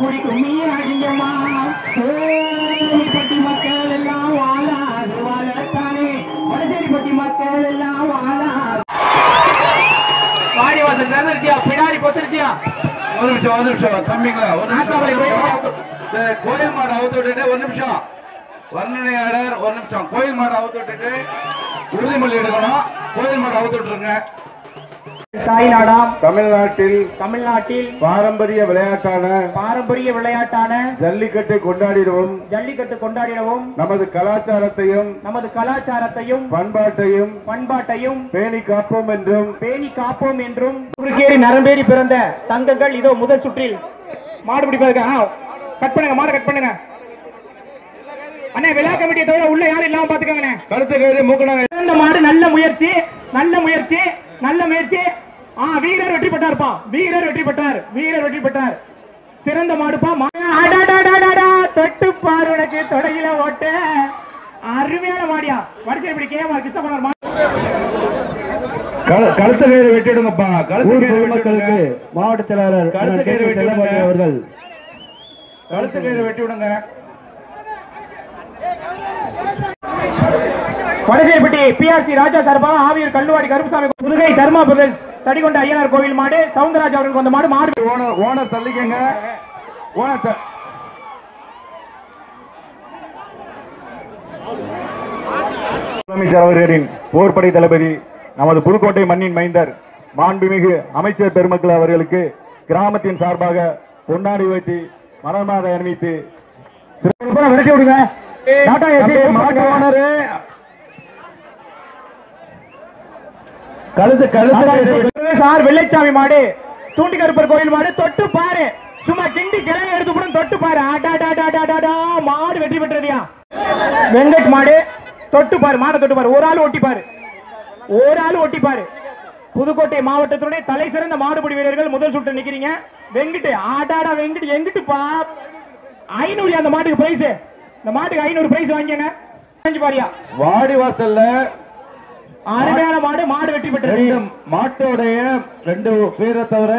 கூடி கும்மி அடிங்கம்மா பட்டி மக்கள் எல்லாம் வாழாது வாழத்தானே வடசேரிப்பட்டி மக்கள் எல்லாம் வாழாது. வாடிவாசல் திறந்துருச்சியா பிடாரி கொத்துருச்சியா? ஒரு நிமிஷம் தம்பிங்களா, கோயில் மாடு அவுத்து விட்டுட்டு ஒரு நிமிஷம் வர்ணனையாளர் ஒரு நிமிஷம். கோயில் மாடு அவுத்து விட்டுட்டு உறுதிமொழி எடுக்கணும். கோயில் மாடு அவுத்து விட்டுருங்க. தாய்நாடாம் தமிழ்நாட்டில் பாரம்பரிய விளையாட்டான ஜல்லிக்கட்டை கொண்டாடிடவும் நமது கலாச்சாரத்தையும் பண்பாட்டையும் பேணி காப்போம் என்றும் குறுக்கேறி நரம்பேறி பிறந்த தங்கங்கள் இதோ முதல் சுற்றில் மாடு பிடிப்பதற்கு கட் பண்ணுங்க, மாடு கட் பண்ணுங்க அண்ணே. விழா கமிட்டியை தவிர உள்ள யாரும் இல்லாம பாத்துக்கோங்க. கருத்து கேடு மூக்கணாங்க. மாடு நல்ல முயற்சி. வீரர் வெற்றி பெற்றார்ப்பா. வீரர் வெற்றி பெற்றார். சிறந்த மாடுப்பா. தொட்டு பாரு உனக்கு தொடையில ஓட்ட. அருமையான மாடியா. வரிசை இப்படி கேமா கிருஷ்ணகுமார் மாடு. கருத்து கேடு வெட்டிடுங்கப்பா. மக்களுக்கு மாவட்ட செயலாளர் கருத்து கேடு அவர்கள் கருத்து கேடு வெட்டி விடுங்க. வடசேரிப்பட்டி பிஆர்சி ராஜா சார்பா ஆவியூர் கல்லுவாடி கருப்புசாமி புதுகை தர்மா பிரதேஷ் தடிகொண்ட ஐயனார் கோவில் மாடு சவுந்தரராஜ் அவர்களுக்கு அந்த மாடு ஓனர் தள்ளிக்கங்க. முதலமைச்சர் அவர்களின் போர்படை தளபதி நமது புதுக்கோட்டை மண்ணின் மைந்தர் மாண்புமிகு அமைச்சர் பெருமக்கள் அவர்களுக்கு கிராமத்தின் சார்பாக பொன்னாடி வைத்து மலர்மாலை அணிவித்து விரட்டி விடுங்க. வெள்ளைச்சாமி மாடு தூண்டி கருப்பர் கோயில் மாடு தொட்டு பாரு. சும்மா கிண்டி கிழங்கு எடுத்து கூட தொட்டு பாரு. மாடு வெற்றி பெற்றதியா. வெங்கட் மாடு தொட்டு பாரு. மாடை தொட்டு பாரு. ஒரு ஆள் ஒட்டி பாரு. புதுக்கோட்டை மாவட்டத்துடைய தலை சிறந்த மாடுபிடி வீரர்கள் முதல் சுற்று நிக்கிறீங்க. வெங்கிட்டு வெங்கிட்டு எங்கிட்டு பா 500 அந்த மாட்டுக்கு பிரைஸ். இந்த மாட்டுக்கு 500 பிரைஸ் வாங்கிங்க. பாரியா வாடிவாசல்ல அருமையான மாடு வெற்றி பெற்றது. மாட்டோடைய 2 பேரை தவிர